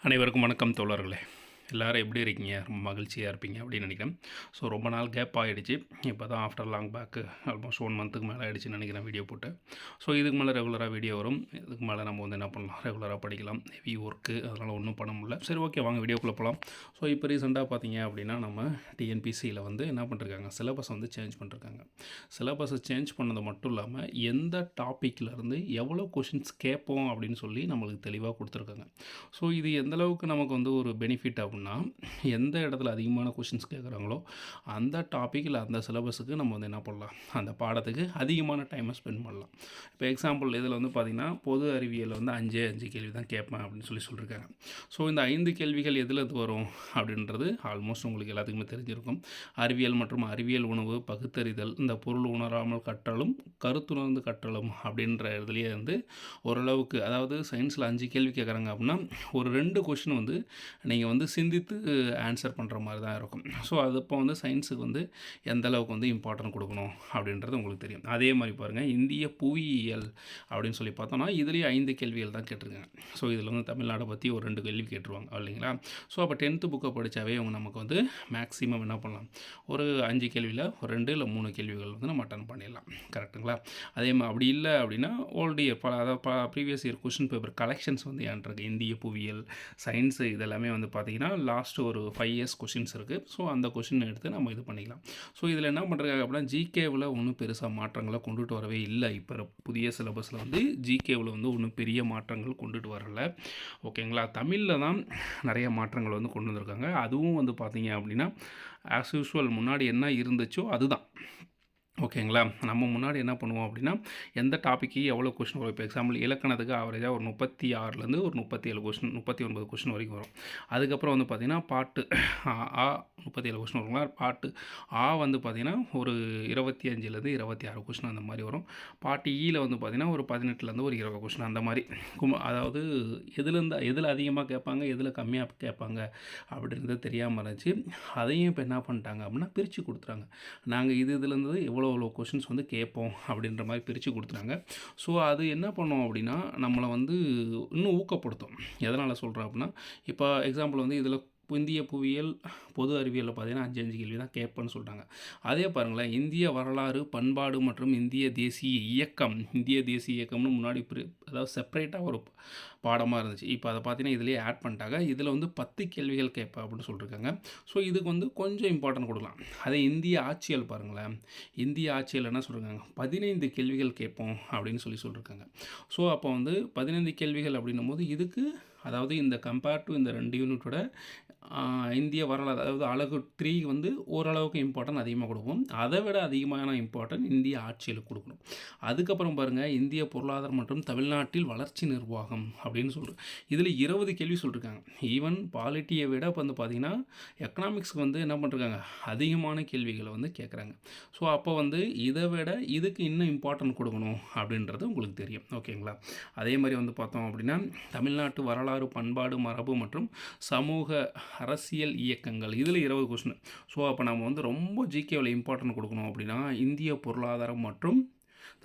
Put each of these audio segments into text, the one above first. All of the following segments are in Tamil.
அனைவருக்கும் வணக்கம் தோழர்களே. எல்லாரும் எப்படி இருக்கீங்க? ரொம்ப மகிழ்ச்சியா இருப்பீங்க அப்படின்னு நினைக்கிறேன். ஸோ ரொம்ப நாள் கேப் ஆகிடுச்சு. இப்போ தான் ஆஃப்டர் லாங் பேக்கு ஆல்மோஸ்ட் 1 மந்த்துக்கு மேலே ஆகிடுச்சுன்னு நினைக்கிறேன் வீடியோ போட்டு. ஸோ இதுக்கு மேலே ரெகுலராக வீடியோ வரும். இதுக்கு மேலே நம்ம என்ன பண்ணலாம், ரெகுலராக படிக்கலாம். ஹெவி ஒர்க்கு அதனால் ஒன்றும் பண்ண முடியல. சரி, ஓகே, வாங்க வீடியோக்குள்ளே போகலாம். ஸோ இப்போ ரீசெண்டாக பார்த்தீங்க அப்படின்னா நம்ம டிஎன்பிசியில் என்ன பண்ணிருக்காங்க, சிலபஸ் சேஞ்ச் பண்ணிருக்காங்க. சிலபஸை சேஞ்ச் பண்ணது மட்டும் இல்லாமல் எந்த டாப்பிக்லேருந்து எவ்வளோ கொஷின்ஸ் கேட்போம் அப்படின்னு சொல்லி நம்மளுக்கு தெளிவாக கொடுத்துருக்காங்க. ஸோ இது எந்தளவுக்கு நமக்கு ஒரு பெனிஃபிட் அப்படின்னா, எந்த இடத்துல அதிகமான கொஷின்ஸ் கேட்குறாங்களோ அந்த டாபிக் இல்லை அந்த சிலபஸுக்கு நம்ம என்ன பண்ணலாம், அந்த பாடத்துக்கு அதிகமான டைமை ஸ்பெண்ட் பண்ணலாம். இப்போ எக்ஸாம்பிள் இதில் பார்த்திங்கன்னா பொது அறிவியல் 5 கேள்வி தான் கேட்பேன் அப்படின்னு சொல்லியிருக்காங்க. ஸோ இந்த 5 கேள்விகள் எதுலேருந்து வரும் அப்படின்றது ஆல்மோஸ்ட் உங்களுக்கு எல்லாத்துக்குமே தெரிஞ்சிருக்கும். அறிவியல் மற்றும் அறிவியல் உணவு பகுத்தறிதல், இந்த பொருள் உணராமல் கற்றலும் கருத்துணர்ந்து கற்றலும் அப்படின்ற இதுலேயே ஓரளவுக்கு, அதாவது சயின்ஸில் 5 கேள்வி கேட்குறாங்க அப்படின்னா ஒரு 2 கொஷின் நீங்கள் சிந்தித்து ஆன்சர் பண்ணுற மாதிரி தான் இருக்கும். ஸோ அது இப்போ சயின்ஸுக்கு எந்த அளவுக்கு இம்பார்ட்டன்ட் கொடுக்கணும் அப்படின்றது உங்களுக்கு தெரியும். அதே மாதிரி பாருங்கள், இந்திய புவியியல் அப்படின்னு சொல்லி பார்த்தோன்னா இதுலேயே 5 கேள்விகள் தான் கேட்டிருக்காங்க. ஸோ இதில் தமிழ்நாடை பற்றி ஒரு 2 கேள்வி கேட்டுருவாங்க இல்லைங்களா. ஸோ அப்போ 10th புக்கை படித்தாவே நமக்கு மேக்ஸிமம் என்ன பண்ணலாம், ஒரு 5 கேள்வியில் ஒரு 2 இல்லை 3 கேள்விகள் நம்ம அட்டன் பண்ணிடலாம். கரெக்டுங்களா. அதே மாதிரி அப்படி இல்லை அப்படின்னா ஓல்டு இயர் அதாவது previous year question paper collections ஏன்றது இந்திய புவியியல் சயின்ஸு இதெல்லாமே பார்த்தீங்கன்னா லாஸ்ட் ஒரு 5 இயர்ஸ் கொஷின்ஸ் இருக்குது. ஸோ அந்த கொஷின் எடுத்து நம்ம இது பண்ணிக்கலாம். ஸோ இதில் என்ன பண்ணுறாங்க அப்படின்னா ஜிகேவில் ஒன்றும் பெருசாக மாற்றங்களை கொண்டுட்டு வரவே இல்லை. இப்போ புதிய சிலபஸில் ஜிகேவில் ஒன்றும் பெரிய மாற்றங்கள் கொண்டுட்டு வரல. ஓகேங்களா. தமிழில் தான் நிறைய மாற்றங்கள் கொண்டு வந்திருக்காங்க. அதுவும் பார்த்தீங்க அப்படின்னா ஆஸ் யூஷுவல் முன்னாடி என்ன இருந்துச்சோ அதுதான். ஓகேங்களா. நம்ம முன்னாடி என்ன பண்ணுவோம் அப்படின்னா எந்த டாப்பிக்கு எவ்வளோ கொஷின் வரும். இப்போ எக்ஸாம்பிள் இலக்கணத்துக்கு ஆவரேஜாக ஒரு 36லேருந்து ஒரு 37 கொஷின் 39 கொஷின் வரைக்கும் வரும். அதுக்கப்புறம் பார்த்திங்கன்னா பாட்டு ஆ 37 கொஷின் வருங்களா. பாட்டு ஆ பார்த்திங்கன்னா ஒரு 25லேருந்து 26 கொஷின் அந்த மாதிரி வரும். பாட்டு ஈயில் பார்த்திங்கன்னா ஒரு 18லேருந்து ஒரு 20 கொஷின் அந்த மாதிரி. அதாவது எதில் அதிகமாக கேட்பாங்க எதில் கம்மியாக கேட்பாங்க அப்படின்றது தெரியாமல் இருந்துச்சு. அதையும் இப்போ என்ன பண்ணிட்டாங்க அப்படின்னா பிரித்து கொடுத்துறாங்க. நாங்கள் இதுலேருந்து எவ்வளோ கொஷின்ஸ் கேட்போம் அப்படின்ற மாதிரி பிரித்து கொடுத்துட்டாங்க. ஸோ அது என்ன பண்ணோம் அப்படின்னா நம்மளை இன்னும் ஊக்கப்படுத்தும். எதனால் சொல்கிறேன் அப்படின்னா, இப்போ எக்ஸாம்பிள் இதில் இந்திய புவியியல் பொது அறிவியலில் பார்த்தீங்கன்னா 5 கேள்வி தான் கேட்பேன்னு சொல்லிட்டாங்க. அதே பாருங்களேன், இந்திய வரலாறு பண்பாடு மற்றும் இந்திய தேசிய இயக்கம்னு முன்னாடி அதாவது செப்பரேட்டாக ஒரு பாடமாக இருந்துச்சு. இப்போ அதை பார்த்தீங்கன்னா இதிலேயே ஆட் பண்ணிட்டாங்க. இதில் 10 கேள்விகள் கேட்பேன் அப்படின்னு சொல்லியிருக்காங்க. ஸோ இதுக்கு கொஞ்சம் இம்பார்ட்டன்ட் கொடுக்கலாம். அதே இந்திய ஆட்சியல் பாருங்களேன், இந்திய ஆட்சியல் என்ன சொல்கிறாங்க, 15 கேள்விகள் கேட்போம் அப்படின்னு சொல்லியிருக்காங்க. ஸோ அப்போ 15 கேள்விகள் அப்படின்னும் போது இதுக்கு, அதாவது இந்த கம்பேர் டு இந்த 2 யூனிட்டோட இந்திய வரலாறு, அதாவது அழகு 3 ஓரளவுக்கு இம்பார்ட்டன்ட் அதிகமாக கொடுக்கும். அதை விட அதிகமான இம்பார்ட்டன்ட் இந்திய ஆட்சியலுக்கு கொடுக்கணும். அதுக்கப்புறம் பாருங்கள், இந்திய பொருளாதாரம் மற்றும் தமிழ்நாட்டில் வளர்ச்சி நிர்வாகம் அப்படின்னு சொல்கிறோம். இதில் 20 கேள்வி சொல்லியிருக்காங்க. ஈவன் பாலிட்டியை விட இப்போ பார்த்தீங்கன்னா எக்கனாமிக்ஸ்க்கு என்ன பண்ணுறாங்க, அதிகமான கேள்விகளை கேட்குறாங்க. ஸோ அப்போ இதை விட இதுக்கு இன்னும் இம்பார்ட்டன்ட் கொடுக்கணும் அப்படின்றது உங்களுக்கு தெரியும். ஓகேங்களா. அதே மாதிரி பார்த்தோம் அப்படின்னா தமிழ்நாட்டு வரலாறு பண்பாடு மரபு மற்றும் சமூக அரசியல் இயக்கங்கள் இதில் 20 கொஸ்டின். ஸோ அப்போ நம்ம ரொம்ப ஜிகேவில் இம்பார்ட்டன்ட் கொடுக்கணும் அப்படின்னா இந்திய பொருளாதாரம் மற்றும்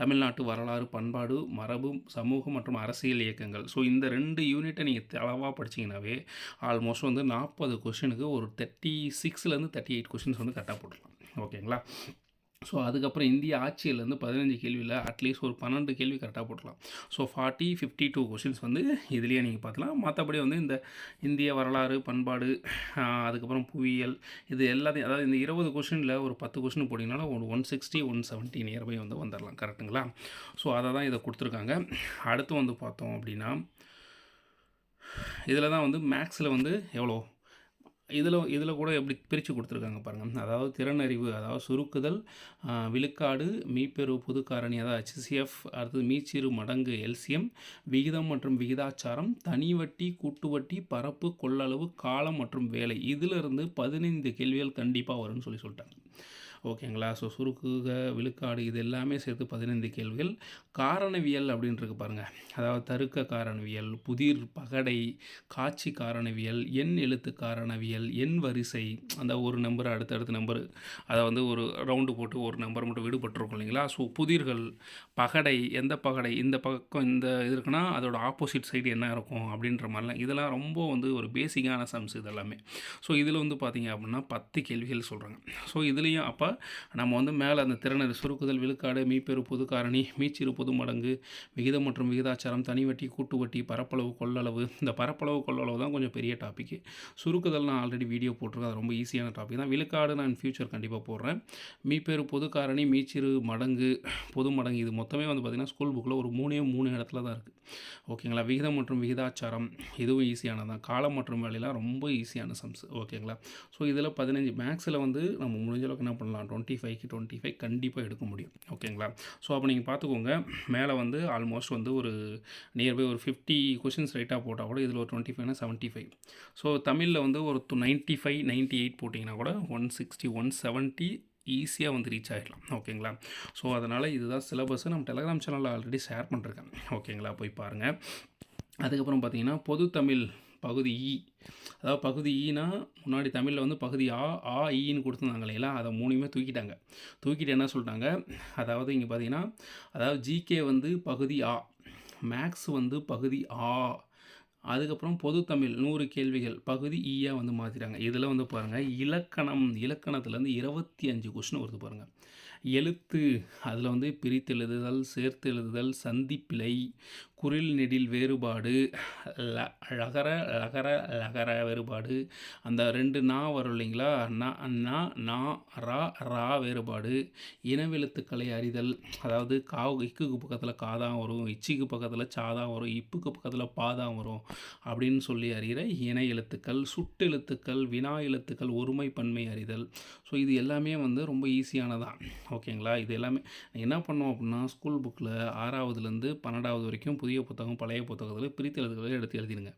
தமிழ்நாட்டு வரலாறு பண்பாடு மரபு சமூகம் மற்றும் அரசியல் இயக்கங்கள். ஸோ இந்த 2 யூனிட்டை நீங்கள் தெளிவாக படிச்சிங்கனாவே ஆல்மோஸ்ட் 40 கொஷினுக்கு ஒரு 36லேருந்து 38 கொஷின்ஸ் கரெக்டாக போட்டுடலாம். ஓகேங்களா. ஸோ அதுக்கப்புறம் இந்திய ஆட்சியிலேருந்து 15 கேள்வியில் அட்லீஸ்ட் ஒரு 12 கேள்வி கரெக்டாக போட்டுடலாம். ஸோ 52 கொஷின்ஸ் இதுலேயே நீங்கள் பார்க்கலாம். மற்றபடி இந்த இந்திய வரலாறு பண்பாடு அதுக்கப்புறம் புவியியல் இது எல்லாத்தையும், அதாவது இந்த 20 கொஷினில் ஒரு 10 கொஷின் போட்டிங்கனாலும் ஒரு 160 170 நியர்பை வந்துடலாம். கரெக்டுங்களா. ஸோ அதை தான் இதை கொடுத்துருக்காங்க. அடுத்து பார்த்தோம் அப்படின்னா இதில் தான் மேக்ஸில் எவ்வளோ இதில் கூட எப்படி பிரித்து கொடுத்துருக்காங்க பாருங்கள். அதாவது திறனறிவு, அதாவது சுருக்குதல், விழுக்காடு, மீப்பெரு புதுக்காரணி, அதாவது HCF, அடுத்தது மீச்சிறு மடங்கு எல்சியம், விகிதம் மற்றும் விகிதாச்சாரம், தனி வட்டி கூட்டு வட்டி, பரப்பு கொள்ளளவு, காலம் மற்றும் வேலை, இதிலிருந்து 15 கேள்விகள் கண்டிப்பாக வரும்னு சொல்லிட்டாங்க. ஓகேங்களா? ஸோ சுருக்குக, விழுக்காடு இது எல்லாமே சேர்த்து 15 கேள்விகள். காரணவியல் அப்படின்னு இருக்கு பாருங்கள். அதாவது தருக்க காரணவியல், புதிர், பகடை, காட்சி காரணவியல், எண் எழுத்து காரணவியல், எண் வரிசை, அந்த ஒரு நம்பர் அடுத்தடுத்த நம்பர் அதை வந்து ஒரு ரவுண்டு போட்டு ஒரு நம்பர் மட்டும் விடுபட்டிருக்கும் இல்லைங்களா? ஸோ புதிர்கள், பகடை, எந்த பகடை இந்த பக்கம் இந்த இது இருக்குன்னா அதோட ஆப்போசிட் சைடு என்ன இருக்கும் அப்படின்ற மாதிரிலாம் இதெல்லாம் ரொம்ப வந்து ஒரு பேசிக்கான சம்ஸ் இதெல்லாமே. ஸோ இதில் வந்து பார்த்திங்க அப்படின்னா 10 கேள்விகள் சொல்கிறாங்க. ஸோ இதுலேயும் அப்போ நம்ம வந்து மேலே அந்த திறனறி சுருக்குதல், விழுக்காடு, மீப்பெரு, பொது காரணி, மீச்சிறு, பொது மடங்கு, விகிதம் மற்றும் விகிதாச்சாரம், தனி வட்டி, கூட்டு வட்டி, பரப்பளவு, கொள்ளளவு. இந்த பரப்பளவு கொள்ளளவு தான் கொஞ்சம் பெரிய டாப்பிக்கு. சுருக்குதல் நான் ஆல்ரெடி வீடியோ போட்டிருக்கேன், அது ரொம்ப ஈஸியான டாபிக் தான். விழுக்காடு நான் ஃபியூச்சர் கண்டிப்பாக போடுறேன். மீப்பெரு, பொது காரணி, மீச்சிறு, மடங்கு, பொது மடங்கு இது மொத்தமே வந்து பார்த்திங்கன்னா ஸ்கூல் புக்கில் ஒரு 3 இடத்துல தான் இருக்குது. ஓகேங்களா? விகிதம் மற்றும் விகிதாச்சாரம் இதுவும் ஈஸியானதான். காலம் மற்றும் வேலையெல்லாம் ரொம்ப ஈஸியான சம்ஸ். ஓகேங்களா? ஸோ இதில் 15 மேக்ஸில் வந்து நம்ம முடிஞ்ச அளவுக்கு என்ன பண்ணலாம், 25க்கு 25 கண்டிப்பாக எடுக்க முடியும். ஓகேங்களா? ஸோ அப்போ நீங்கள் பார்த்துக்கோங்க, மேலே வந்து ஆல்மோஸ்ட் வந்து ஒரு நியர்பை ஒரு 50 கொஷின்ஸ் ரைட்டாக போட்டால் கூட இதில் ஒரு 25னா 75. ஸோ தமிழில் வந்து ஒரு 95, 98 போட்டிங்கன்னா கூட 160, 170 ஈஸியாக வந்து ரீச் ஆகிடலாம். ஓகேங்களா? ஸோ அதனால் இதுதான் சிலபஸ். நம்ம டெலகிராம் சேனலில் ஆல்ரெடி ஷேர் பண்ணிருக்கேன். ஓகேங்களா? போய் பாருங்கள். அதுக்கப்புறம் பார்த்தீங்கன்னா பொது தமிழ் பகுதி இ, அதாவது பகுதி ஈனா முன்னாடி தமிழில் வந்து பகுதி ஆ ஈன்னு கொடுத்துருந்தாங்க இல்லைங்களா, அதை 3மே தூக்கிட்டு என்ன சொல்லிட்டாங்க, அதாவது இங்கே பார்த்தீங்கன்னா அதாவது ஜிகே வந்து பகுதி ஆ, மேக்ஸ் வந்து பகுதி ஆ, அதுக்கப்புறம் பொது தமிழ் 100 கேள்விகள் பகுதி ஈயா வந்து மாற்றிட்டாங்க. இதில் வந்து பாருங்கள் இலக்கணத்துலேருந்து 25 கொஸ்டின் வருது பாருங்கள். எழுத்து அதில் வந்து பிரித்தெழுதுதல், சேர்த்து எழுதுதல், சந்திப்பிழை, குரில் நெடில் வேறுபாடு, லகர வேறுபாடு, அந்த 2 நா வரும் இல்லைங்களா, நா ரா வேறுபாடு, இனவெழுத்துக்களை அறிதல், அதாவது இக்குக்கு பக்கத்தில் காதான் வரும், இச்சிக்கு பக்கத்தில் சாதான் வரும், இப்புக்கு பக்கத்தில் பாதான் வரும் அப்படின்னு சொல்லி அறிகிற இணை எழுத்துக்கள், சுட்டெழுத்துக்கள், வினா எழுத்துக்கள், ஒருமை பன்மை அறிதல். ஸோ இது எல்லாமே வந்து ரொம்ப ஈஸியானதான். ஓகேங்களா? இது எல்லாமே என்ன பண்ணோம் அப்படின்னா ஸ்கூல் புக்கில் 6வதுலேருந்து 12வது வரைக்கும் புதிய புத்தகம் பழைய புத்தகத்தில் பிரித்து எழுதுகளை எடுத்து எழுதிடுங்க.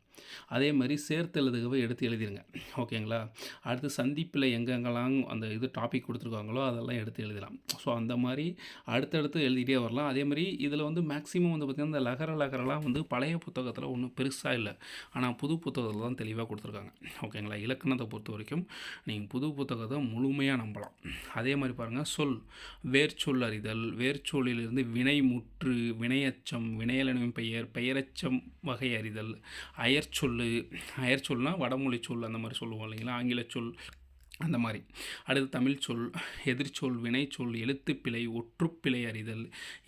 அதே மாதிரி சேர்த்து எழுதுகவை எடுத்து எழுதிடுங்க. ஓகேங்களா? அடுத்து சந்திப்பில் எங்கெங்கெல்லாம் அந்த இது டாபிக் கொடுத்துருக்காங்களோ அதெல்லாம் எடுத்து எழுதலாம். ஸோ அந்த மாதிரி அடுத்தடுத்து எழுதிட்டே வரலாம். அதே மாதிரி இதில் வந்து மேக்ஸிமம் வந்து பார்த்திங்கன்னா இந்த லகரெலாம் வந்து பழைய புத்தகத்தில் ஒன்றும் பெருசாக இல்லை, ஆனால் புது புத்தகத்தில் தான் தெளிவாக கொடுத்துருக்காங்க. ஓகேங்களா? இலக்கணத்தை பொறுத்த வரைக்கும் நீங்கள் புது புத்தகத்தை முழுமையாக நம்பலாம். அதே மாதிரி பாருங்கள், வேர்ச்சொல் அறிதல், வேர்ச்சொல்லிலிருந்து வினைமுற்று, வினையச்சம், வினையலனும் பெயரச்சம் வகை அறிதல், அயற்சொல்னா வடமொழி சொல் அந்த மாதிரி சொல்லுவோம் இல்லைங்களா, ஆங்கில சொல் அந்த மாதிரி. அடுத்து தமிழ் சொல், எதிர்ச்சொல், வினைச்சொல், எழுத்துப்பிழை, ஒற்றுப்பிழை அறிதல்,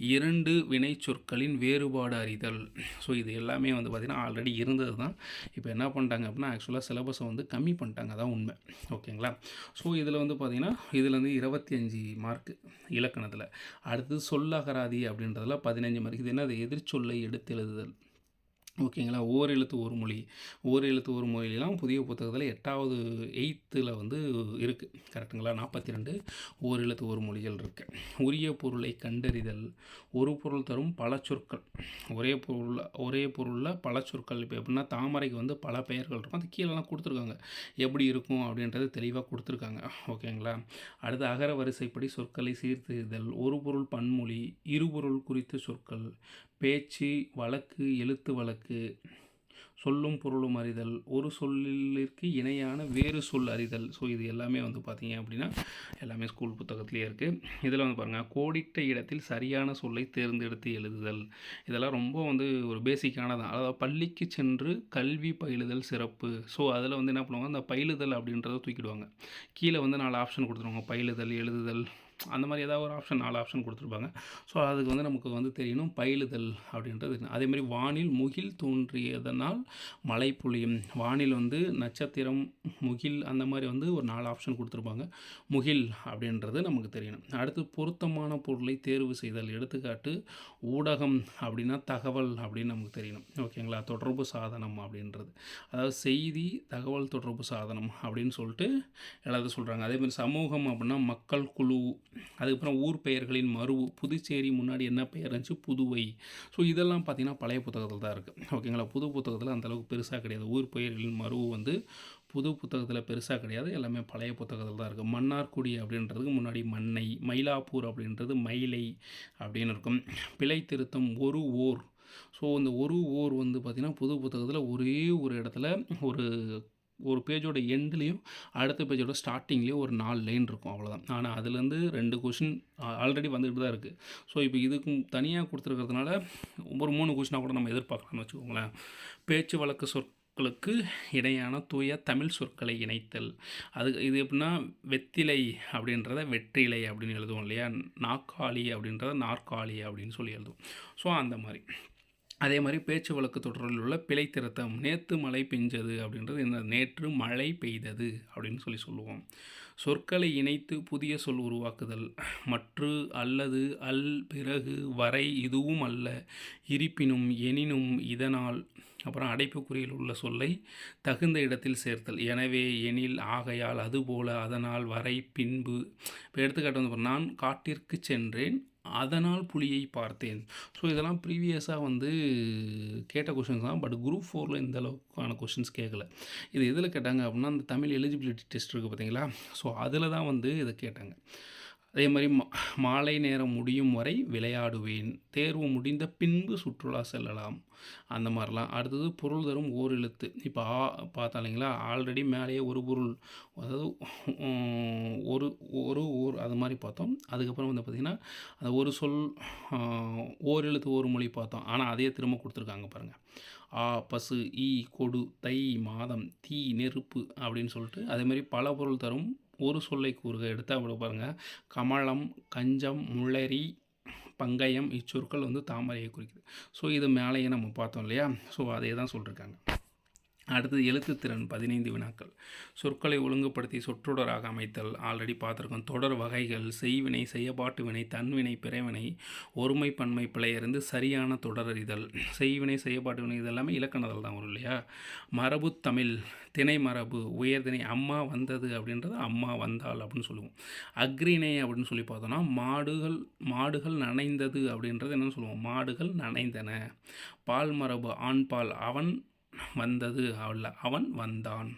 2 வினை சொற்களின் வேறுபாடு அறிதல். ஸோ இது எல்லாமே வந்து பார்த்திங்கன்னா ஆல்ரெடி இருந்தது தான். இப்போ என்ன பண்ணிட்டாங்க அப்படின்னா ஆக்சுவலாக சிலபஸை வந்து கம்மி பண்ணிட்டாங்க, அதான் உண்மை. ஓகேங்களா? ஸோ இதில் வந்து பார்த்திங்கன்னா இதில் வந்து 25 மார்க்கு இலக்கணத்தில். அடுத்து சொல்லகராதி அப்படின்றதுல 15 மார்க். இது என்ன, அது எதிர்ச்சொல்லை எடுத்து எழுதுதல். ஓகேங்களா? ஓரெழுத்து ஒரு மொழியெல்லாம் புதிய புத்தகத்தில் 8th வந்து இருக்குது. கரெக்டுங்களா? 42 ஓரெழுத்து ஒரு மொழிகள் இருக்குது. உரிய பொருளை கண்டறிதல், ஒரு பொருள் தரும் பல சொற்கள், ஒரே பொருளில் பல சொற்கள். இப்போ எப்படின்னா தாமரைக்கு வந்து பல பெயர்கள் இருக்கும், அது கீழெல்லாம் கொடுத்துருக்காங்க, எப்படி இருக்கும் அப்படின்றது தெளிவாக கொடுத்துருக்காங்க. ஓகேங்களா? அடுத்து அகர வரிசைப்படி சொற்களை சீர்திருத்தல், ஒரு பொருள் பன்மொழி, இருபொருள் குறித்த சொற்கள், பேச்சு வழக்கு, எழுத்து வழக்கு, சொல்லும் பொருளும் அறிதல், ஒரு சொல்லிற்கு இணையான வேறு சொல் அறிதல். ஸோ இது எல்லாமே வந்து பார்த்திங்க அப்படின்னா எல்லாமே ஸ்கூல் புத்தகத்திலே இருக்குது. இதில் வந்து பாருங்கள், கோடிட்ட இடத்தில் சரியான சொல்லை தேர்ந்தெடுத்து எழுதுதல். இதெல்லாம் ரொம்ப வந்து ஒரு பேசிக்கானதான். அதாவது பள்ளிக்கு சென்று கல்வி பயிலுதல் சிறப்பு. ஸோ அதில் வந்து என்ன பண்ணுவாங்க, அந்த பயிலுதல் அப்படின்றத தூக்கிடுவாங்க. கீழே வந்து 4 ஆப்ஷன் கொடுத்துருவாங்க, பயிலுதல், எழுதுதல், அந்த மாதிரி ஏதாவது ஒரு ஆப்ஷன் 4 ஆப்ஷன் கொடுத்துருப்பாங்க. ஸோ அதுக்கு வந்து நமக்கு வந்து தெரியணும் பயிலுதல் அப்படின்றது. அதேமாதிரி வானில் முகில் தோன்றியதனால் மழை பொழியும். வானில் வந்து நட்சத்திரம், முகில் அந்த மாதிரி வந்து ஒரு 4 ஆப்ஷன் கொடுத்துருப்பாங்க. முகில் அப்படின்றது நமக்கு தெரியணும். அடுத்து பொருத்தமான பொருளை தேர்வு செய்தல். எடுத்துக்காட்டு ஊடகம் அப்படின்னா தகவல் அப்படின்னு நமக்கு தெரியணும். ஓகேங்களா? தொடர்பு சாதனம் அப்படின்றது, அதாவது செய்தி தகவல் தொடர்பு சாதனம் அப்படின்னு சொல்லிட்டு எல்லாத்தையும் சொல்கிறாங்க. அதேமாதிரி சமூகம் அப்படின்னா மக்கள், குழு, அதுக்கப்புறம் ஊர் பெயர்களின் மருவு, புதுச்சேரி முன்னாடி என்ன பெயர் இருந்துச்சு, புதுவை. ஸோ இதெல்லாம் பார்த்திங்கன்னா பழைய புத்தகத்தில் தான் இருக்குது. ஓகேங்களா. புது புத்தகத்தில் அந்தளவுக்கு பெருசாக கிடையாது. ஊர் பெயர்களின் மருவு வந்து புது புத்தகத்தில் பெருசாக கிடையாது, எல்லாமே பழைய புத்தகத்தில் தான் இருக்குது. மன்னார்குடி அப்படின்றதுக்கு முன்னாடி மன்னை, மயிலாப்பூர் அப்படின்றது மயிலை அப்படின்னு இருக்கும். பிழை திருத்தம் ஒரு ஓர். ஸோ இந்த ஒரு ஓர் வந்து பார்த்திங்கன்னா புது புத்தகத்தில் ஒரே ஒரு இடத்துல ஒரு ஒரு பேஜோட எண்ட்லேயும் அடுத்த பேஜோட ஸ்டார்டிங்லேயும் ஒரு 4 லைன் இருக்கும், அவ்வளோதான். ஆனால் அதுலேருந்து 2 கொஷின் ஆல்ரெடி வந்துக்கிட்டு தான் இருக்குது. ஸோ இப்போ இதுக்கும் தனியாக கொடுத்துருக்கிறதுனால ஒரு 3 கொஷினாக கூட நம்ம எதிர்பார்க்கலாம்னு வச்சுக்கோங்களேன். பேச்சு வழக்கு சொற்களுக்கு இணையான தூய தமிழ் சொற்களை இணைத்தல். இது எப்படின்னா வெத்திலை அப்படின்றத வெற்றிலை அப்படின்னு எழுதுவோம் இல்லையா, நாற்காலி அப்படின்றத நாற்காலி அப்படின்னு சொல்லி எழுதுவோம். ஸோ அந்த மாதிரி அதே மாதிரி பேச்சு வழக்கு தொடரில் உள்ள பிழை திருத்தம். நேற்று மழை பெஞ்சது அப்படின்றது என்ன, நேற்று மழை பெய்தது அப்படின்னு சொல்லுவோம். சொற்களை இணைத்து புதிய சொல் உருவாக்குதல். மற்று, அல்லது, அல், பிறகு, வரை, இதுவும் அல்ல, இருப்பினும், எனினும், இதனால், அப்புறம் அடைப்புக்குறியில் உள்ள சொல்லை தகுந்த இடத்தில் சேர்த்தல். எனவே, எனில், ஆகையால், அதுபோல, அதனால், வரை, பின்பு. இப்போ எடுத்துக்காட்டு வந்து நான் காட்டிற்கு சென்றேன், அதனால் புலியை பார்த்தேன். ஸோ இதெல்லாம் ப்ரீவியஸாக வந்து கேட்ட கொஷின்ஸ் தான். பட் குரூப் 4 இந்த அளவுக்கான கொஷின்ஸ் கேட்கல. இது எதில் கேட்டாங்க அப்படின்னா அந்த தமிழ் எலிஜிபிலிட்டி டெஸ்ட் இருக்குது பார்த்தீங்களா, ஸோ அதில் தான் வந்து இதை கேட்டாங்க. அதே மாதிரி மாலை நேரம் முடியும் வரை விளையாடுவேன், தேர்வு முடிந்த பின்பு சுற்றுலா செல்லலாம், அந்த மாதிரிலாம். அடுத்தது பொருள் தரும் ஓர் எழுத்து. இப்போ பார்த்தா இல்லைங்களா, ஆல்ரெடி மேலேயே ஒரு பொருள், அதாவது ஒரு ஒரு ஊர் அது மாதிரி பார்த்தோம். அதுக்கப்புறம் வந்து பார்த்திங்கன்னா அந்த ஒரு சொல் ஓர் எழுத்து ஒரு மொழி பார்த்தோம். ஆனால் அதே திரும்ப கொடுத்துருக்காங்க பாருங்கள். ஆ பசு, ஈ கொடு, தை மாதம், தீ நெருப்பு அப்படின்னு சொல்லிட்டு அதேமாதிரி பல பொருள் தரும் ஒரு சொல்லை கூறுக. எடுத்து அப்படி பாருங்கள், கமலம், கஞ்சம், முள்ளரி, பங்கயம் இச்சொற்கள் வந்து தாமரையை குறிக்குது. ஸோ இது மேலேயே நம்ம பார்த்தோம் இல்லையா, ஸோ அதே தான் சொல்லியிருக்காங்க. அடுத்தது எழுத்துத்திறன் 15 வினாக்கள். சொற்களை ஒழுங்குபடுத்தி சொற்றொடராக அமைத்தல் ஆல்ரெடி பார்த்துருக்கோம். தொடர் வகைகள், செய்வினை, செய்யப்பாட்டு வினை, தன்வினை, பிறவினை, ஒருமை பன்மை பிழையறிந்து சரியான தொடரறிதல். செய்வினை, செய்யப்பாட்டு வினை இதெல்லாமே இலக்கணத்தில் தான் வரும் இல்லையா. மரபு தமிழ், திணை மரபு, உயர்திணை. அம்மா வந்தது அப்படின்றது அம்மா வந்தாள் அப்படின்னு சொல்லுவோம். அக்ரிணை அப்படின்னு சொல்லி பார்த்தோன்னா மாடுகள் நனைந்தது அப்படின்றது என்னென்னு சொல்லுவோம், மாடுகள் நனைந்தன. பால் மரபு, ஆண் பால், அவன் வந்தது அவன் வந்தான்.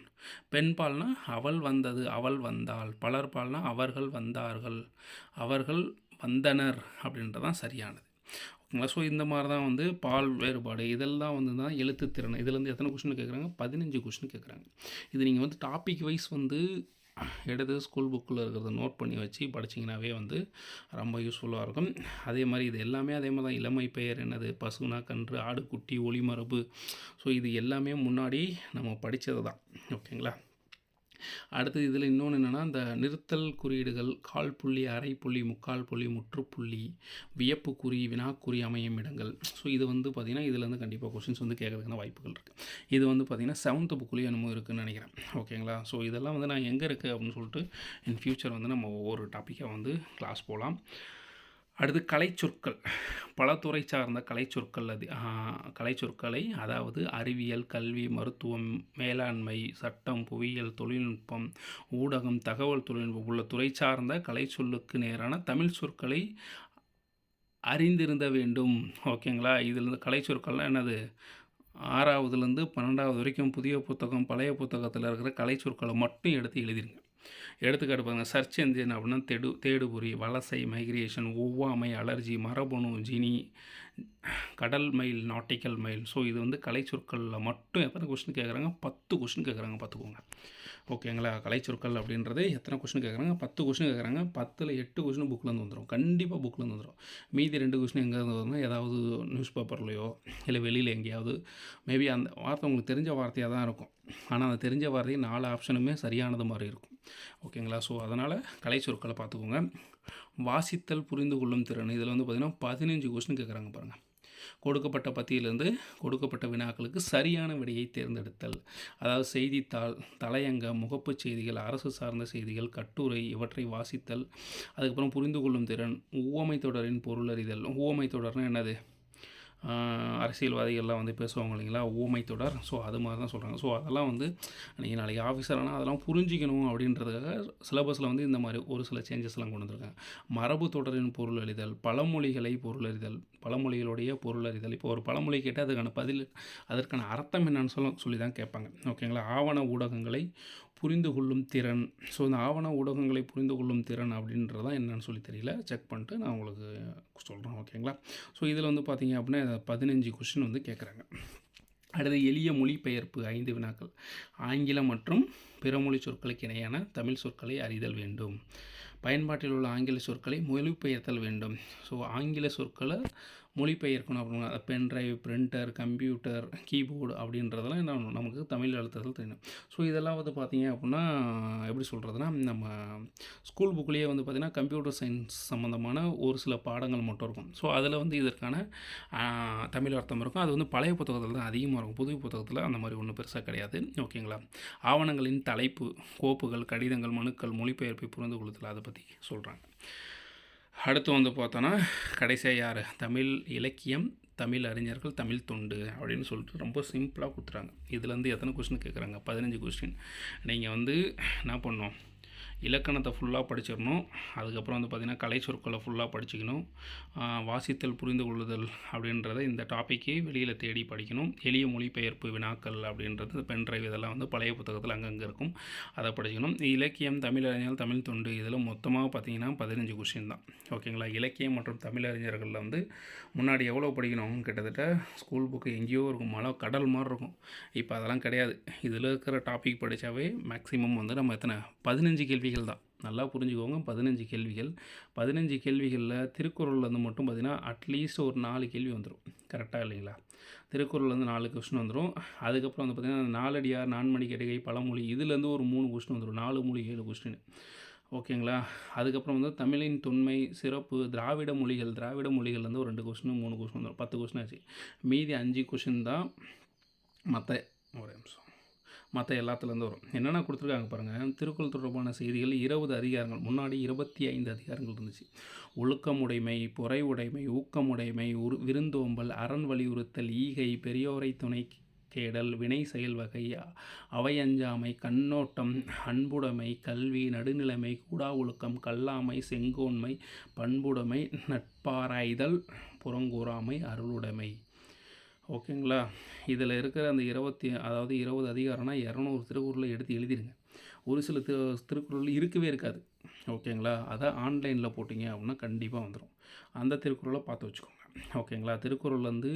பெண் பால்னா அவள் வந்தது அவள் வந்தாள். பலர் பால்னா அவர்கள் வந்தார்கள் அவர்கள் வந்தனர் அப்படின்றதான் சரியானது. ஓகேங்களா. ஸோ இந்த மாதிரி தான் வந்து பால் வேறுபாடு இதெல்லாம் வந்து தான் எழுத்துத்திறன். இதுலேருந்து எத்தனை கொஷின் கேட்குறாங்க, 15 கொஷின் கேட்குறாங்க. இது நீங்கள் வந்து டாபிக் வைஸ் வந்து எடுத்து ஸ்கூல் புக்கில் இருக்கிறத நோட் பண்ணி வச்சு படிச்சிங்கனாவே வந்து ரொம்ப யூஸ்ஃபுல்லாக இருக்கும். அதே மாதிரி இது எல்லாமே அதே மாதிரி தான். இளமை பெயர் என்னது, பசுனா கன்று, ஆடு குட்டி, ஒளிமரபு. ஸோ இது எல்லாமே முன்னாடி நம்ம படித்தது தான். ஓகேங்களா. அடுத்தது இதில் இன்னொன்று என்னென்னா, இந்த நிறுத்தல் குறியீடுகள், கால் புள்ளி, அரை புள்ளி, முக்கால் புள்ளி, முற்றுப்புள்ளி, வியப்பு குறி, வினாக்குறி அமையும் இடங்கள். ஸோ இது வந்து பார்த்திங்கன்னா இதில் வந்து கண்டிப்பாக கொஷின்ஸ் வந்து கேட்கறதுக்கான வாய்ப்புகள் இருக்குது. இது வந்து பார்த்திங்கன்னா 7th புக்குலேயே என்னமோ இருக்குதுன்னு நினைக்கிறேன். ஓகேங்களா. ஸோ இதெல்லாம் வந்து நான் எங்கே இருக்குது அப்படின்னு சொல்லிட்டு இன் ஃபியூச்சர் வந்து நம்ம ஒவ்வொரு டாப்பிக்காக வந்து கிளாஸ் போகலாம். அடுத்து கலைச்சொற்கள். பல துறை சார்ந்த கலைச்சொற்களை அதாவது அறிவியல், கல்வி, மருத்துவம், மேலாண்மை, சட்டம், புவியியல், தொழில்நுட்பம், ஊடகம், தகவல் தொழில்நுட்பம் உள்ள துறை சார்ந்த கலைச்சொல்லுக்கு நேரான தமிழ் சொற்களை அறிந்திருந்த வேண்டும். ஓகேங்களா. இதில் கலைச்சொற்கள்லாம் என்னது, 6வதுலேருந்து 12வது வரைக்கும் புதிய புத்தகம் பழைய புத்தகத்தில் இருக்கிற கலைச்சொற்களை மட்டும் எடுத்து எழுதிருங்க. எடுத்துக்காட்டு பாருங்கள், சர்ச் என்ஜின் அப்படின்னா தேடுபொறி, வலசை, மைக்ரேஷன், ஒவ்வாமை, அலர்ஜி, மரபணு, ஜினி, கடல் மைல், நாட்டிக்கல் மைல். ஸோ இது வந்து கலைச்சொற்களில் மட்டும் எத்தனை கொஸ்டின் கேட்குறாங்க, 10 கொஸ்டின் கேட்குறாங்க பார்த்துக்கோங்க. ஓகேங்களா. கலைச்சொற்கள் அப்படின்றது எத்தனை கொஸ்டின் கேட்குறாங்க, 10 கொஸ்டின் கேட்குறாங்க. 10ல் 8 கொஸ்டின் புக்கிலேருந்து வந்துடும், கண்டிப்பாக புக்கிலேருந்து வந்துடும். மீதி 2 கொஸ்டின் எங்கேருந்து வரும்னா ஏதாவது நியூஸ் பேப்பர்லையோ இல்லை வெளியில் எங்கேயாவது மேபி அந்த வார்த்தை உங்களுக்கு தெரிஞ்ச வார்த்தையாக தான் இருக்கும். ஆனால் அந்த தெரிஞ்ச வார்த்தையை 4 ஆப்ஷனுமே சரியானது மாதிரி இருக்கும். ஓகேங்களா. ஸோ அதனால் கலைச்சொற்களை பார்த்துக்கோங்க. வாசித்தல், புரிந்து கொள்ளும் திறன். இதில் வந்து பார்த்திங்கன்னா 15 கொஸ்டின் கேட்குறாங்க பாருங்கள். கொடுக்கப்பட்ட பத்தியிலிருந்து கொடுக்கப்பட்ட வினாக்களுக்கு சரியான விடையை தேர்ந்தெடுத்தல். அதாவது செய்தித்தாள், தலையங்கம், முகப்பு செய்திகள், அரசு சார்ந்த செய்திகள், கட்டுரை இவற்றை வாசித்தல். அதுக்கப்புறம் புரிந்து கொள்ளும் திறன், உவமை தொடரின் பொருள் அறிதல். உவமை தொடர்னா என்னது, அரசியல்வாதிகள்லாம் வந்து பேசுவாங்க இல்லைங்களா, ஊமை தொடர். ஸோ அது மாதிரி தான் சொல்கிறாங்க. ஸோ அதெல்லாம் வந்து நீங்கள் நாளைக்கு ஆஃபீஸர் ஆனால் அதெல்லாம் புரிஞ்சிக்கணும் அப்படின்றதுக்காக சிலபஸில் வந்து இந்த மாதிரி ஒரு சில சேஞ்சஸ்லாம் கொண்டு வந்திருக்காங்க. மரபு தொடரின் பொருள் அறிதல், பழமொழிகளை பொருளறிதல், பழமொழிகளுடைய பொருளறிதல். இப்போ ஒரு பழமொழி கேட்டால் அதுக்கான பதில், அதற்கான அர்த்தம் என்னன்னு சொல்லி தான் கேட்பாங்க. ஓகேங்களா. ஆவண ஊடகங்களை புரிந்து கொள்ளும் திறன். ஸோ இந்த ஆவண ஊடகங்களை புரிந்து கொள்ளும் திறன் அப்படின்றது தான் என்னன்னு சொல்லி தெரியல. செக் பண்ணிட்டு நான் உங்களுக்கு சொல்கிறேன். ஓகேங்களா. ஸோ இதில் வந்து பார்த்தீங்க அப்படின்னா 15 கொஸ்டின் வந்து கேட்குறாங்க. அடுத்து எளிய மொழிபெயர்ப்பு 5 வினாக்கள். ஆங்கிலம் மற்றும் பிற மொழி சொற்களுக்கு இணையான தமிழ் சொற்களை அறிதல் வேண்டும். பயன்பாட்டில் உள்ள ஆங்கில சொற்களை மொழிபெயர்த்தல் வேண்டும். ஸோ ஆங்கில சொற்களை மொழிபெயர்க்கணும் அப்படின்னா பென்ட்ரைவ், பிரிண்டர், கம்ப்யூட்டர், கீபோர்டு அப்படின்றதெல்லாம் என்ன நமக்கு தமிழ் எழுத்துறதுல தெரியணும். ஸோ இதெல்லாம் வந்து பார்த்திங்க அப்படின்னா எப்படி சொல்கிறதுனா, நம்ம ஸ்கூல் புக்லேயே வந்து பார்த்திங்கன்னா கம்ப்யூட்டர் சயின்ஸ் சம்மந்தமான ஒரு சில பாடங்கள் மட்டும் இருக்கும். ஸோ அதில் வந்து இதற்கான தமிழ் அர்த்தம் இருக்கும். அது வந்து பழைய புத்தகத்தில் தான் அதிகமாக இருக்கும். புது புத்தகத்தில் அந்த மாதிரி ஒன்றும் பெருசாக கிடையாது. ஓகேங்களா. ஆவணங்களின் தலைப்பு, கோப்புகள், கடிதங்கள், மனுக்கள், மொழிபெயர்ப்பை புரிந்து கொள்ளுதல், அதை பற்றி சொல்கிறாங்க. அடுத்து வந்து பார்த்தோன்னா கடைசியாக யார், தமிழ் இலக்கியம், தமிழ் அறிஞர்கள், தமிழ் தொண்டு அப்படின்னு சொல்லிட்டு ரொம்ப சிம்பிளாக கொடுத்துறாங்க. இதுலேருந்து எத்தனை கொஸ்டின் கேட்குறாங்க, 15 கொஸ்டின். நீங்கள் வந்து என்ன பண்ணணும், இலக்கணத்தை ஃபுல்லாக படிச்சிடணும். அதுக்கப்புறம் வந்து பார்த்திங்கன்னா கலை சொற்களை ஃபுல்லாக படிச்சுக்கணும். வாசித்தல், புரிந்து கொள்ளுதல் அப்படின்றத இந்த டாப்பிக்கே வெளியில் தேடி படிக்கணும். எளிய மொழிபெயர்ப்பு வினாக்கள் அப்படின்றது பென்ட்ரைவ் இதெல்லாம் வந்து பழைய புத்தகத்தில் அங்கங்கே இருக்கும், அதை படிக்கணும். இலக்கியம், தமிழறிஞர்கள், தமிழ் தொண்டு இதில் மொத்தமாக பார்த்திங்கன்னா 15 கொஸ்டின் தான். ஓகேங்களா. இலக்கியம் மற்றும் தமிழறிஞர்களில் வந்து முன்னாடி எவ்வளோ படிக்கணும், கிட்டத்தட்ட ஸ்கூல் புக்கு எங்கேயோ இருக்கும், மழை கடல் மாதிரி இருக்கும். இப்போ அதெல்லாம் கிடையாது. இதில் இருக்கிற டாபிக் படித்தாவே மேக்ஸிமம் வந்து நம்ம எத்தனை 15 கேள்விகள் தான். நல்லா புரிஞ்சுக்கோங்க. 15 கேள்விகள். 15 கேள்விகளில் திருக்குறள்லேருந்து மட்டும் பார்த்திங்கன்னா அட்லீஸ்ட் ஒரு 4 கேள்வி வந்துடும். கரெக்டாக இல்லைங்களா. திருக்குறள்லேருந்து 4 கொஸ்டின் வந்துடும். அதுக்கப்புறம் வந்து பார்த்திங்கன்னா நாலடியார், நான்மணி கடிகை, பழமொழி இதிலேருந்து ஒரு 3 கொஸ்டின் வந்துடும். 4 மொழி 7 கொஸ்டின். ஓகேங்களா. அதுக்கப்புறம் வந்து தமிழின் தொன்மை, சிறப்பு, திராவிட மொழிகள்லேருந்து ஒரு 2 கொஸ்டின் 3 கொஸ்டின் வந்துடும். 10 கொஸ்டின் ஆச்சு. மீதி 5 கொஸ்டின் தான் மற்ற எல்லாத்துலேருந்து வரும். என்னென்ன கொடுத்துருக்காங்க பாருங்கள். திருக்குறள் தொடர்பான செய்திகள் 20 அதிகாரங்கள். முன்னாடி 25 அதிகாரங்கள் இருந்துச்சு. ஒழுக்கமுடைமை, பொறை உடைமை, ஊக்கமுடைமை, விருந்தோம்பல், அரண் வலியுறுத்தல், ஈகை, பெரியோரை துணை கேடல், வினை செயல் வகை, அவையஞ்சாமை, கண்ணோட்டம், அன்புடைமை, கல்வி, நடுநிலைமை, கூடா ஒழுக்கம், கல்லாமை, செங்கோன்மை, பண்புடைமை, நட்பாராய்தல், புறங்கூறாமை, அருளுடைமை. ஓகேங்களா. இதில் இருக்கிற அந்த 20 அதிகாரம்னா 200 திருக்குறளை எடுத்து எழுதிடுங்க. ஒரு சில திருக்குறள் இருக்கவே இருக்காது. ஓகேங்களா. அதை ஆன்லைனில் போட்டிங்க அப்படின்னா கண்டிப்பாக வந்துடும். அந்த திருக்குறளை பார்த்து வச்சுக்கோங்க. ஓகேங்களா. திருக்குறள் வந்து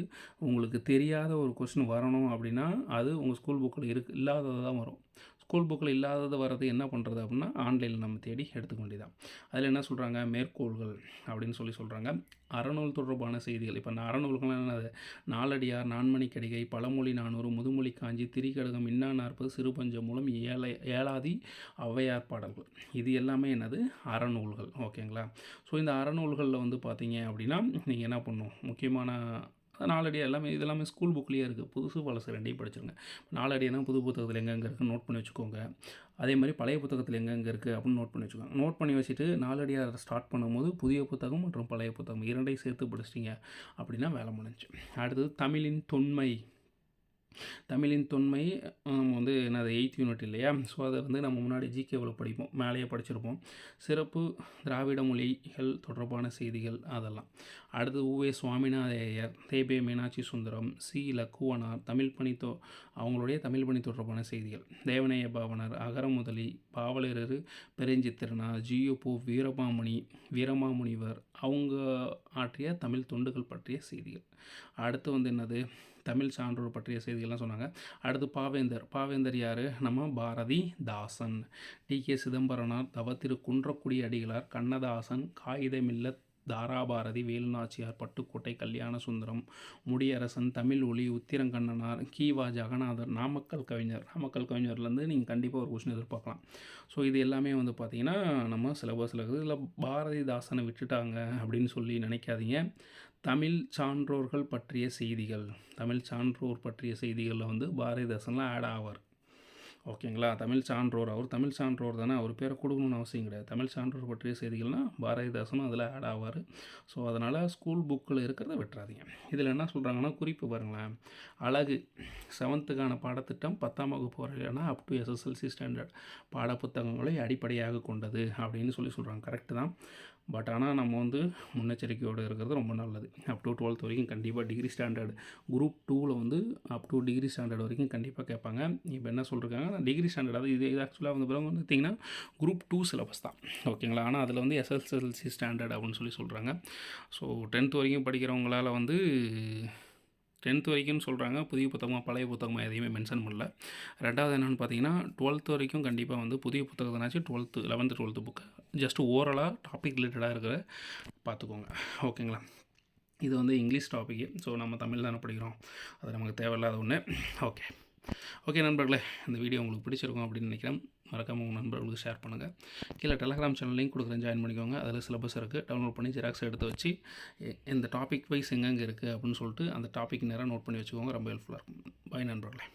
உங்களுக்கு தெரியாத ஒரு கொஸ்டின் வரணும் அப்படின்னா அது உங்கள் ஸ்கூல் புக்கில் இல்லாதது தான் வரும். ஸ்கூல் புக்கில் இல்லாதது வர்றது என்ன பண்ணுறது அப்படின்னா ஆன்லைனில் நம்ம தேடி எடுத்துக்க வேண்டியதான். அதில் என்ன சொல்கிறாங்க, மேற்கோள்கள் அப்படின்னு சொல்கிறாங்க. அறநூல் தொடர்பான செய்திகள். இப்போ அறநூல்கள்லாம் என்னது, நாலடியார், நான்மணி கடிகை, பழமொழி 400, முதுமொழி காஞ்சி, திரிகடுகம், இன்னா 40, சிறுபஞ்ச மூலம், ஏலாதி, ஔவையார் பாடல்கள். இது எல்லாமே என்னது, அறநூல்கள். ஓகேங்களா. ஸோ இந்த அறநூல்களில் வந்து பார்த்தீங்க அப்படின்னா நீங்கள் என்ன பண்ணணும், முக்கியமான நாலடியாக இதெல்லாமே ஸ்கூல் புக்லேயே இருக்குது. புதுசு பழசு ரெண்டையும் படிச்சிருங்க. நாலடினா புது புத்தகத்தில் எங்கெங்கே இருக்குன்னு நோட் பண்ணி வச்சுக்கோங்க. அதே மாதிரி பழைய புத்தகத்தில் எங்கெங்கே இருக்குது அப்படின்னு நோட் பண்ணி வச்சுக்கோங்க. நோட் பண்ணி வச்சுட்டு நாலடியாக ஸ்டார்ட் பண்ணும்போது புதிய புத்தகம் மற்றும் பழைய புத்தகம் இரண்டையும் சேர்த்து படிச்சிட்டிங்க அப்படின்னா வேலை முடிஞ்சு. அடுத்தது தமிழின் தொன்மை வந்து என்னது 8th யூனிட் இல்லையா. ஸோ அதை வந்து நம்ம முன்னாடி ஜிகேவில் படிப்போம், மேலேயே படிச்சிருப்போம். சிறப்பு, திராவிட மொழிகள் தொடர்பான செய்திகள் அதெல்லாம். அடுத்து உவே சுவாமிநாத ஐயர், தேபே மீனாட்சி சுந்தரம், சி லக்குவனார், அவங்களுடைய தமிழ் பணி தொடர்பான செய்திகள். தேவநேய பாவனர், அகரமுதலி, பாவலரரு, பெருஞ்சித்திரனார், ஜியு வீரமாமுனிவர் அவங்க ஆற்றிய தமிழ் தொண்டுகள் பற்றிய செய்திகள். அடுத்து வந்து என்னது, தமிழ் சான்றோர் பற்றிய செய்திகள்லாம் சொன்னாங்க. அடுத்து பாவேந்தர் யார், நம்ம பாரதிதாசன். டி.கே. சிதம்பரனார், தவத்திரு குன்றக்குடி அடிகளார், கண்ணதாசன், காகிதமில்லத் தாராபாரதி, வேலுநாச்சியார், பட்டுக்கோட்டை கல்யாண சுந்தரம், முடியரசன், தமிழ் ஒளி, உத்திரங்கண்ணனார், கி.வா. ஜெகநாதர், நாமக்கல் கவிஞர்லேருந்து நீங்கள் கண்டிப்பாக ஒரு கொஸ்டின் எதிர்பார்க்கலாம். ஸோ இது எல்லாமே வந்து பார்த்திங்கன்னா நம்ம சிலபஸில் இருக்குது. இதில் பாரதிதாசனை விட்டுட்டாங்க அப்படின்னு சொல்லி நினைக்காதீங்க. தமிழ் சான்றோர் பற்றிய செய்திகளில் வந்து பாரதிதாசன்லாம் ஆட் ஆவார். ஓகேங்களா? தமிழ் சான்றோர். அவர் தமிழ் சான்றோர் தானே. அவர் பேரை கொடுக்கணும்னு அவசியம் கிடையாது. தமிழ் சான்றோர் பற்றிய செய்திகள்னா பாரதிதாசனும் அதில் ஆட் ஆவார். ஸோ அதனால் ஸ்கூல் புக்கில் இருக்கிறத விட்டுறாதீங்க. இதில் என்ன சொல்கிறாங்கன்னா, குறிப்பு பாருங்களேன். அழகு 7த்துக்கான பாடத்திட்டம் 10ஆம் வகுப்பு வரையிலான அப் டு எஸ்எஸ்எல்சி ஸ்டாண்டர்ட் பாடப்புத்தகங்களை அடிப்படையாக கொண்டது அப்படின்னு சொல்கிறாங்க. கரெக்டு தான். பட் ஆனால் நம்ம வந்து முன்னெச்சரிக்கையோடு இருக்கிறது ரொம்ப நல்லது. அப் டு 12th வரைக்கும் கண்டிப்பாக டிகிரி ஸ்டாண்டர்ட் குரூப் 2ல் வந்து அப் டு டிகிரி ஸ்டாண்டர்ட் வரைக்கும் கண்டிப்பாக கேட்பாங்க. இப்போ என்ன சொல்லியிருக்காங்க, டிகிரி ஸ்டாண்டர்ட் அது இது ஆக்சுவலாக வந்து பிறகு வந்து பார்த்திங்கன்னா குரூப் 2 சிலபஸ் தான். ஓகேங்களா? ஆனால் அதில் வந்து எஸ்எஸ்எல்சி ஸ்டாண்டர்ட் அப்படின்னு சொல்கிறாங்க. ஸோ 10th வரைக்கும் படிக்கிறவங்களால் வந்து 10th வரைக்கும்னு சொல்கிறாங்க. புதிய புத்தகமாக பழைய புத்தகமாக எதையுமே மென்ஷன் பண்ணல. ரெண்டாவது என்னென்னு பார்த்தீங்கன்னா 12th வரைக்கும் கண்டிப்பாக வந்து புதிய புத்தகத்தினாச்சும் 12th 11th 12th book just ஓவராலாக டாபிக் ரிலேட்டடாக இருக்கிற பார்த்துக்கோங்க. ஓகேங்களா? இது வந்து இங்கிலீஷ் டாப்பிக்கு. ஸோ நம்ம தமிழ் தானே படிக்கிறோம், அது நமக்கு தேவையில்லாத ஒன்று. ஓகே நண்பர்களே, இந்த வீடியோ உங்களுக்கு பிடிச்சிருக்கும் அப்படின்னு நினைக்கிறேன். மறக்காமல் உங்கள் நண்பர்களுக்கு ஷேர் பண்ணுங்கள். கீழே டெலகிராம் சேனல் லிங்க் கொடுக்குறேன், ஜாயின் பண்ணிக்கோங்க. அதில் சிலபஸ் இருக்குது, டவுன்லோட் பண்ணி ஜெராக்ஸ் எடுத்து வச்சு இந்த டாபிக் வைஸ் எங்கெங்கே இருக்குது அப்படின்னு சொல்லிட்டு அந்த டாபிக் நேராக நோட் பண்ணி வச்சுக்கோங்க. ரொம்ப ஹெல்ப்ஃபுல்லாக இருக்கும். பாய் நண்பர்களே.